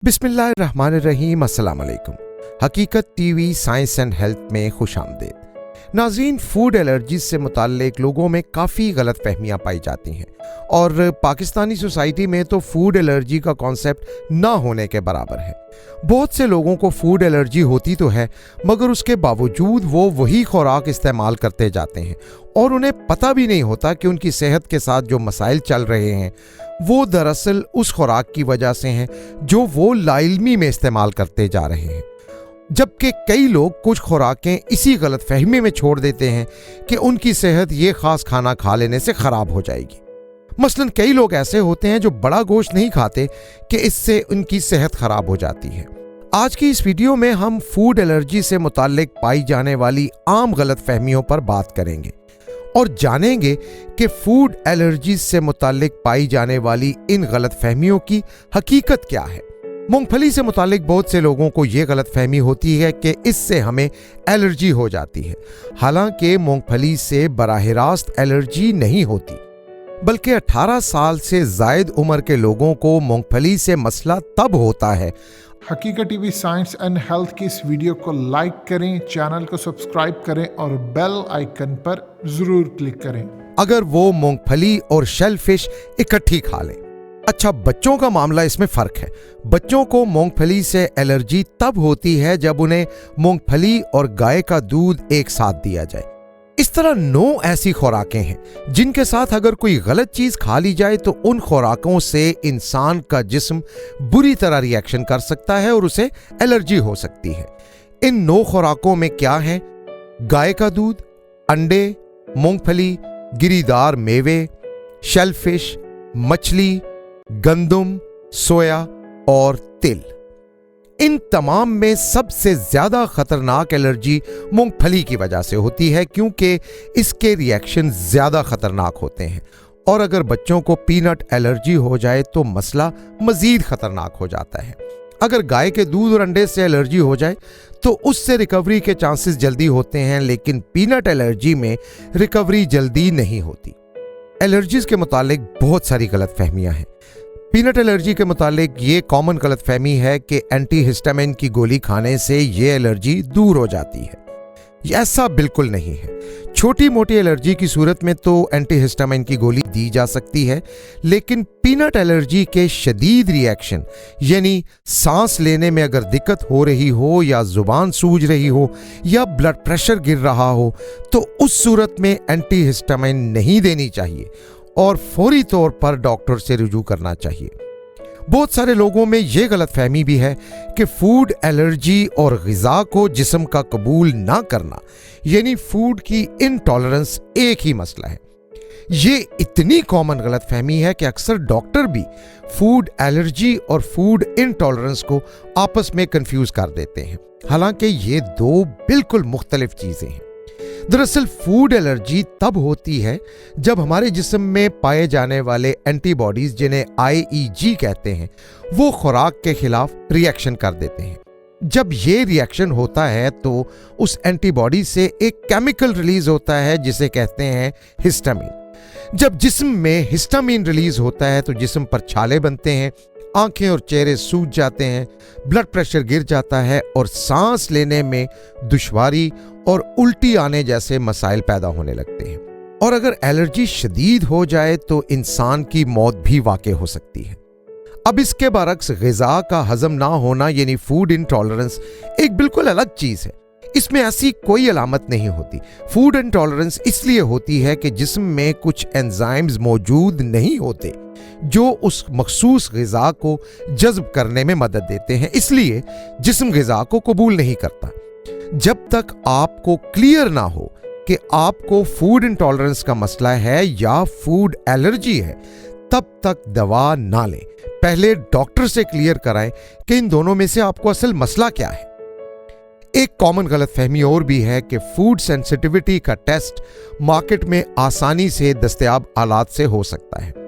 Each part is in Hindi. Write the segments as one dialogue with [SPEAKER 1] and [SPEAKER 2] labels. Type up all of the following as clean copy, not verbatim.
[SPEAKER 1] बिस्मिल्लाहिर्रहमानिर्रहीम। अस्सलाम वालेकुम। हकीकत टीवी साइंस एंड हेल्थ में खुश आमदीद। नाज़रीन, फूड एलर्जीज से मुताल्लिक लोगों में काफ़ी गलत फहमियाँ पाई जाती हैं और पाकिस्तानी सोसाइटी में तो फूड एलर्जी का कॉन्सेप्ट ना होने के बराबर है। बहुत से लोगों को फूड एलर्जी होती तो है, मगर उसके बावजूद वो वही खुराक इस्तेमाल करते जाते हैं और उन्हें पता भी नहीं होता कि उनकी सेहत के साथ जो मसाइल चल रहे हैं वो दरअसल उस खुराक की वजह से हैं जो वो लाइल्मी में इस्तेमाल करते जा रहे हैं। जबकि कई लोग कुछ खुराकें इसी गलत फहमी में छोड़ देते हैं कि उनकी सेहत ये खास खाना खा लेने से खराब हो जाएगी। मसलन कई लोग ऐसे होते हैं जो बड़ा गोश्त नहीं खाते कि इससे उनकी सेहत खराब हो जाती है। आज की इस वीडियो में हम फूड एलर्जी से मुताल्लिक पाई जाने वाली आम गलत फहमियों पर बात करेंगे और जानेंगे कि फूड एलर्जी से मुताल्लिक पाई जाने वाली इन गलत फहमियों की हकीकत क्या है। मूंगफली से मुताल्लिक बहुत से लोगों को ये गलत फहमी होती है कि इससे हमें एलर्जी हो जाती है। हालांकि मूंगफली से बराह रास्त एलर्जी नहीं होती, बल्कि 18 साल से जायद उम्र के लोगों को मूंगफली से मसला तब होता है।
[SPEAKER 2] हकीकत टीवी साइंस एंड हेल्थ की इस वीडियो को लाइक करें, चैनल को सब्सक्राइब करें और बेल आइकन पर जरूर क्लिक करें
[SPEAKER 1] अगर वो मूंगफली और शेलफिश इकट्ठी खा लें। अच्छा, बच्चों का मामला इसमें फर्क है। बच्चों को मूंगफली से एलर्जी तब होती है जब उन्हें मूंगफली और गाय का दूध एक साथ दिया जाए। इस तरह 9 ऐसी खुराकें हैं जिनके साथ अगर कोई गलत चीज खा ली जाए तो उन खुराकों से इंसान का जिस्म बुरी तरह रिएक्शन कर सकता है और उसे एलर्जी हो सकती है। इन 9 खुराकों में क्या है? गाय का दूध, अंडे, मूंगफली, गिरीदार मेवे, शेलफिश, मछली, गंदम, सोया और तिल। इन तमाम में सबसे ज्यादा खतरनाक एलर्जी मूंगफली की वजह से होती है, क्योंकि इसके रिएक्शन ज्यादा खतरनाक होते हैं और अगर बच्चों को पीनट एलर्जी हो जाए तो मसला मजीद खतरनाक हो जाता है। अगर गाय के दूध और अंडे से एलर्जी हो जाए तो उससे रिकवरी के चांसेस जल्दी होते हैं, लेकिन पीनट एलर्जी में रिकवरी जल्दी नहीं होती। एलर्जीज के मुतालिक बहुत सारी गलत फहमियां हैं। पीनट एलर्जी के मुतालिक ये कॉमन गलत फहमी है कि एंटीहिस्टामिन की गोली खाने से ये एलर्जी दूर हो जाती है। ऐसा बिल्कुल नहीं है। छोटी मोटी एलर्जी की सूरत में तो एंटीहिस्टामिन की गोली दी जा सकती है, लेकिन पीनट एलर्जी के शदीद रिएक्शन यानी सांस लेने में अगर दिक्कत हो रही हो या जुबान सूज रही हो या ब्लड प्रेशर गिर रहा हो तो उस सूरत में एंटीहिस्टामिन नहीं देनी चाहिए और फौरी तौर पर डॉक्टर से रुजू करना चाहिए। बहुत सारे लोगों में यह गलत फहमी भी है कि फूड एलर्जी और ग़िज़ा को जिस्म का कबूल ना करना यानी फूड की इनटॉलरेंस एक ही मसला है। ये इतनी कॉमन गलत फहमी है कि अक्सर डॉक्टर भी फूड एलर्जी और फूड इनटॉलरेंस को आपस में कंफ्यूज कर देते हैं। हालांकि ये 2 बिल्कुल मुख्तलिफ चीजें हैं। दरअसल फूड एलर्जी तब होती है जब हमारे जिस्म में पाए जाने वाले एंटीबॉडीज, जिन्हें IEG कहते हैं, वो खुराक के खिलाफ रिएक्शन कर देते हैं। जब ये रिएक्शन होता है तो उस एंटीबॉडी से एक केमिकल रिलीज होता है जिसे कहते हैं हिस्टामीन। जब जिस्म में हिस्टामीन रिलीज होता है तो जिस्म पर छाले बनते हैं, आंखें और चेहरे सूज जाते हैं, ब्लड प्रेशर गिर जाता है और सांस लेने में दुश्वारी और उल्टी आने जैसे मसाइल पैदा होने लगते हैं। और अगर एलर्जी शदीद हो जाए तो इंसान की मौत भी वाक़ई हो सकती है। अब इसके बरक्स ग़िज़ा का हजम ना होना यानी फूड इंटॉलरेंस एक बिल्कुल अलग चीज है। इसमें ऐसी कोई अलामत नहीं होती। फूड इंटॉलरेंस इसलिए होती है कि जिस्म में कुछ एंजाइम्स मौजूद नहीं होते जो उस मखसूस ग़िज़ा को जज्ब करने में मदद देते हैं, इसलिए जिस्म ग़िज़ा को कबूल नहीं करता। जब तक आपको क्लियर ना हो कि आपको फूड इंटॉलरेंस का मसला है या फूड एलर्जी है, तब तक दवा ना लें। पहले डॉक्टर से क्लियर कराएं कि इन दोनों में से आपको असल मसला क्या है। एक कॉमन गलत फहमी और भी है कि फूड सेंसिटिविटी का टेस्ट मार्केट में आसानी से दस्तयाब आलात से हो सकता है।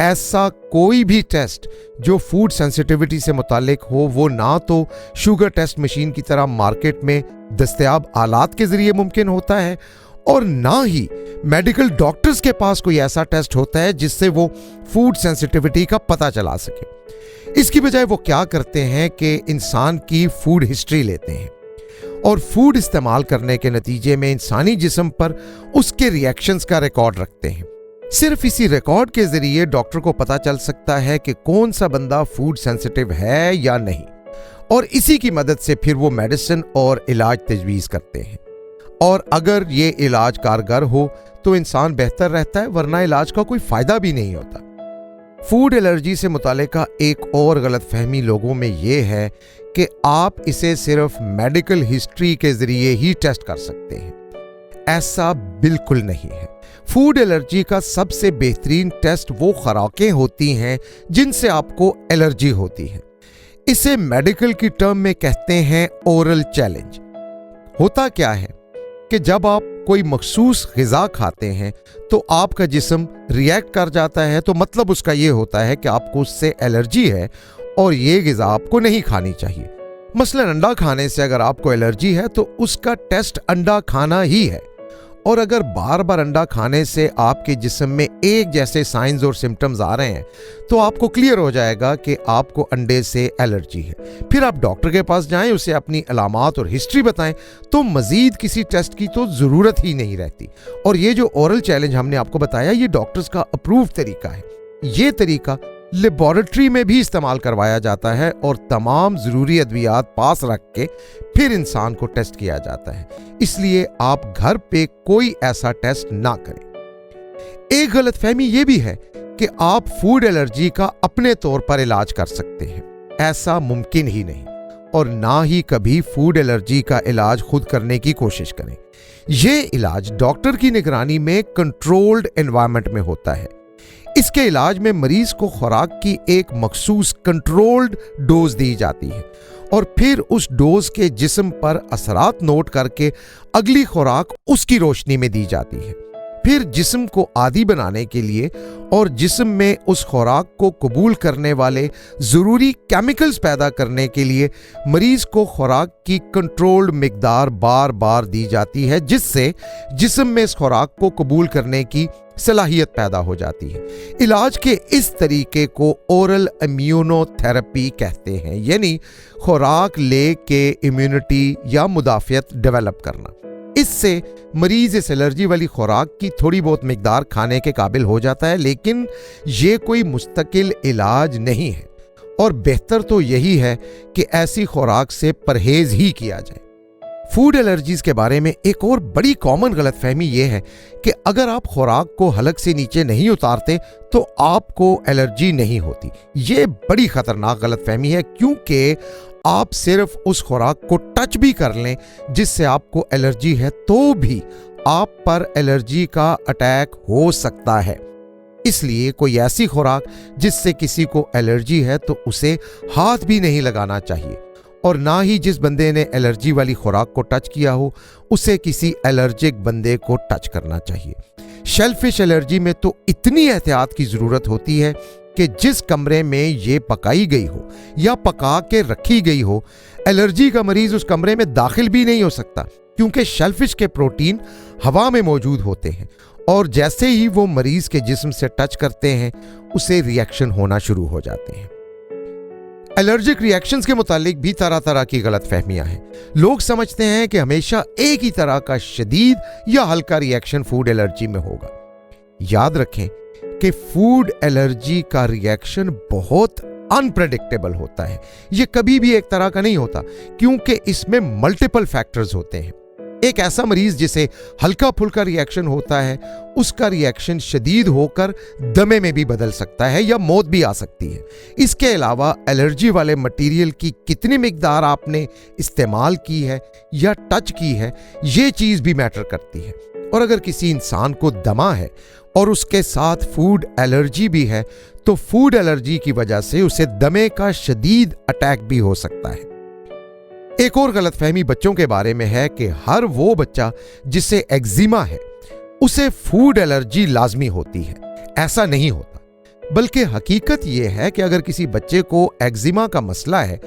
[SPEAKER 1] ऐसा कोई भी टेस्ट जो फूड सेंसिटिविटी से मुतालिक हो वो ना तो शुगर टेस्ट मशीन की तरह मार्केट में दस्तयाब आलात के जरिए मुमकिन होता है और ना ही मेडिकल डॉक्टर्स के पास कोई ऐसा टेस्ट होता है जिससे वो फूड सेंसिटिविटी का पता चला सके। इसकी बजाय वो क्या करते हैं कि इंसान की फूड हिस्ट्री लेते हैं और फूड इस्तेमाल करने के नतीजे में इंसानी जिस्म पर उसके रिएक्शंस का रिकॉर्ड रखते हैं। सिर्फ इसी रिकॉर्ड के जरिए डॉक्टर को पता चल सकता है कि कौन सा बंदा फूड सेंसिटिव है या नहीं, और इसी की मदद से फिर वो मेडिसिन और इलाज तजवीज़ करते हैं। और अगर ये इलाज कारगर हो तो इंसान बेहतर रहता है, वरना इलाज का कोई फ़ायदा भी नहीं होता। फूड एलर्जी से मुतालिका एक और गलतफहमी लोगों में ये है कि आप इसे सिर्फ मेडिकल हिस्ट्री के ज़रिए ही टेस्ट कर सकते हैं। ऐसा बिल्कुल नहीं है। फूड एलर्जी का सबसे बेहतरीन टेस्ट वो खुराकें होती हैं जिनसे आपको एलर्जी होती है। इसे मेडिकल की टर्म में कहते हैं ओरल चैलेंज। होता क्या है कि जब आप कोई मखसूस ग़िज़ा खाते हैं तो आपका जिस्म रिएक्ट कर जाता है, तो मतलब उसका ये होता है कि आपको उससे एलर्जी है और ये ग़िज़ा आपको नहीं खानी चाहिए। मसलन अंडा खाने से अगर आपको एलर्जी है तो उसका टेस्ट अंडा खाना ही है, और अगर बार बार अंडा खाने से आपके जिस्म में एक जैसे साइंस और सिम्टम्स आ रहे हैं तो आपको क्लियर हो जाएगा कि आपको अंडे से एलर्जी है। फिर आप डॉक्टर के पास जाएं, उसे अपनी अलामात और हिस्ट्री बताएं, तो मजीद किसी टेस्ट की तो ज़रूरत ही नहीं रहती। और ये जो ओरल चैलेंज हमने आपको बताया, ये डॉक्टर्स का अप्रूव तरीका है। ये तरीका लेबॉरेटरी में भी इस्तेमाल करवाया जाता है और तमाम ज़रूरी अद्वियात पास रख के फिर इंसान को टेस्ट किया जाता है। इसलिए आप घर पे कोई ऐसा टेस्ट ना करें। एक गलतफहमी ये भी है कि आप फूड एलर्जी का अपने तौर पर इलाज कर सकते हैं। ऐसा मुमकिन ही नहीं, और ना ही कभी फूड एलर्जी का इलाज खुद करने की कोशिश करें। यह इलाज डॉक्टर की निगरानी में कंट्रोल्ड एनवायरनमेंट में होता है। इसके इलाज में मरीज को खुराक की एक मखसूस कंट्रोल्ड डोज दी जाती है और फिर उस डोज के जिस्म पर असरात नोट करके अगली खुराक उसकी रोशनी में दी जाती है। फिर जिस्म को आदी बनाने के लिए और जिस्म में उस खुराक को कबूल करने वाले ज़रूरी केमिकल्स पैदा करने के लिए मरीज को खुराक की कंट्रोल्ड मिकदार बार बार दी जाती है, जिससे जिस्म में इस खुराक को कबूल करने की सलाहियत पैदा हो जाती है। इलाज के इस तरीके को ओरल इम्यूनोथेरेपी कहते हैं, यानी खुराक ले के इम्यूनिटी या मुदाफ़ियत डेवलप करना। इससे मरीज इस एलर्जी वाली खुराक की थोड़ी बहुत मिकदार खाने के काबिल हो जाता है, लेकिन ये कोई मुस्तकिल इलाज नहीं है, और बेहतर तो यही है कि ऐसी खुराक से परहेज ही किया जाए। फूड एलर्जीज के बारे में एक और बड़ी कॉमन गलतफहमी यह है कि अगर आप खुराक को हलक से नीचे नहीं उतारते तो आपको एलर्जी नहीं होती। ये बड़ी खतरनाक गलतफहमी है, क्योंकि आप सिर्फ उस खुराक को टच भी कर लें जिससे आपको एलर्जी है तो भी आप पर एलर्जी का अटैक हो सकता है। इसलिए कोई ऐसी खुराक जिससे किसी को एलर्जी है तो उसे हाथ भी नहीं लगाना चाहिए, और ना ही जिस बंदे ने एलर्जी वाली खुराक को टच किया हो उसे किसी एलर्जिक बंदे को टच करना चाहिए। शेलफिश एलर्जी में तो इतनी एहतियात की ज़रूरत होती है कि जिस कमरे में ये पकाई गई हो या पका के रखी गई हो, एलर्जी का मरीज उस कमरे में दाखिल भी नहीं हो सकता, क्योंकि शेलफिश के प्रोटीन हवा में मौजूद होते हैं और जैसे ही वो मरीज के जिस्म से टच करते हैं उसे रिएक्शन होना शुरू हो जाते हैं। एलर्जिक रिएक्शंस के मुतालिक भी तरह तरह की गलतफहमियां हैं। लोग समझते हैं कि हमेशा एक ही तरह का शदीद या हल्का रिएक्शन फूड एलर्जी में होगा। याद रखें कि फूड एलर्जी का रिएक्शन बहुत अनप्रेडिक्टेबल होता है। यह कभी भी एक तरह का नहीं होता, क्योंकि इसमें मल्टीपल फैक्टर्स होते हैं। एक ऐसा मरीज जिसे हल्का फुल्का रिएक्शन होता है, उसका रिएक्शन शदीद होकर दमे में भी बदल सकता है या मौत भी आ सकती है। इसके अलावा एलर्जी वाले मटेरियल की कितनी मिकदार आपने इस्तेमाल की है या टच की है, ये चीज़ भी मैटर करती है। और अगर किसी इंसान को दमा है और उसके साथ फूड एलर्जी भी है तो फूड एलर्जी की वजह से उसे दमे का शदीद अटैक भी हो सकता है। एक और गलतफहमी बच्चों के बारे में है कि हर वो बच्चा जिसे एक्जिमा है उसे फूड एलर्जी लाजमी होती है। ऐसा नहीं होता, बल्कि हकीकत यह है कि अगर किसी बच्चे को एक्जिमा का मसला है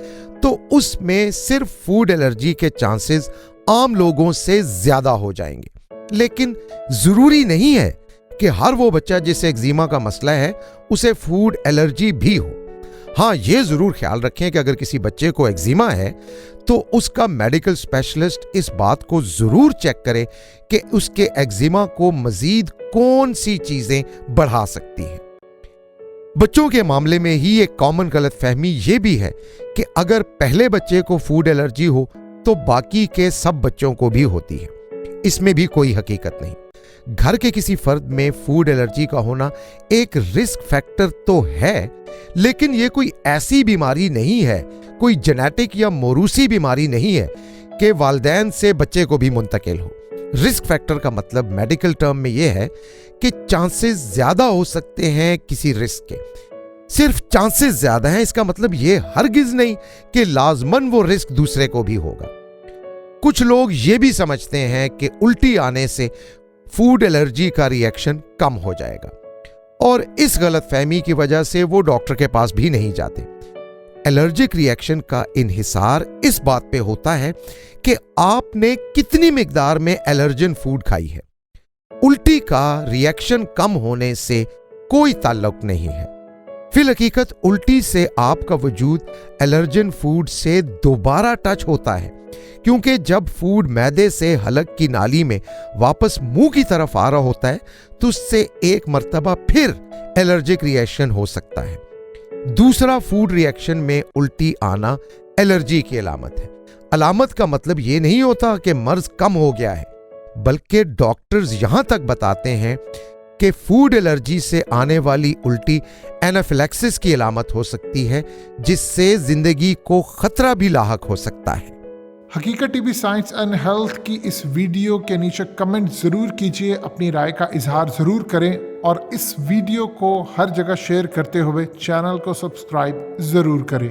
[SPEAKER 1] तो उसमें सिर्फ फूड एलर्जी के चांसेस आम लोगों से ज्यादा हो जाएंगे। लेकिन जरूरी नहीं है कि हर वो बच्चा जिसे एक्जिमा का मसला है उसे फूड एलर्जी भी हो। हाँ, ये जरूर ख्याल रखें कि अगर किसी बच्चे को एक्जिमा है तो उसका मेडिकल स्पेशलिस्ट इस बात को जरूर चेक करे कि उसके एक्जिमा को मजीद कौन सी चीजें बढ़ा सकती हैं। बच्चों के मामले में ही एक कॉमन गलतफहमी ये भी है कि अगर पहले बच्चे को फूड एलर्जी हो तो बाकी के सब बच्चों को भी होती है। इसमें भी कोई हकीकत नहीं। घर के किसी फर्द में फूड एलर्जी का होना एक रिस्क फैक्टर तो है, लेकिन यह कोई ऐसी बीमारी नहीं है, कोई जेनेटिक या मौरूसी बीमारी नहीं है कि वालिदैन से बच्चे को भी मुंतकिल हो। रिस्क फैक्टर का मतलब मेडिकल टर्म में यह है कि चांसेस ज्यादा हो सकते हैं किसी रिस्क के। सिर्फ चांसेस ज्यादा हैं, इसका मतलब यह हरगिज नहीं कि लाजमन वो रिस्क दूसरे को भी होगा। कुछ लोग ये भी समझते हैं कि उल्टी आने से फूड एलर्जी का रिएक्शन कम हो जाएगा और इस गलतफहमी की वजह से वो डॉक्टर के पास भी नहीं जाते। एलर्जिक रिएक्शन का इन्हिसार इस बात पे होता है कि आपने कितनी मिकदार में एलर्जन फूड खाई है। उल्टी का रिएक्शन कम होने से कोई ताल्लुक नहीं है। फिल हकीकत उल्टी से आपका वजूद एलर्जन फूड से दोबारा टच होता है, क्योंकि जब फूड मैदे से हलक की नाली में वापस मुंह की तरफ आ रहा होता है तो उससे एक मर्तबा फिर एलर्जिक रिएक्शन हो सकता है। दूसरा फूड रिएक्शन में उल्टी आना एलर्जी की अलामत है। अलामत का मतलब यह नहीं होता कि मर्ज कम हो गया है, बल्कि डॉक्टर्स यहां तक बताते हैं कि फूड एलर्जी से आने वाली उल्टी एनाफिलैक्सिस की अलामत हो सकती है, जिससे जिंदगी को खतरा भी लाहक हो सकता है।
[SPEAKER 2] हकीकत टीवी साइंस एंड हेल्थ की इस वीडियो के नीचे कमेंट जरूर कीजिए, अपनी राय का इजहार जरूर करें और इस वीडियो को हर जगह शेयर करते हुए चैनल को सब्सक्राइब जरूर करें।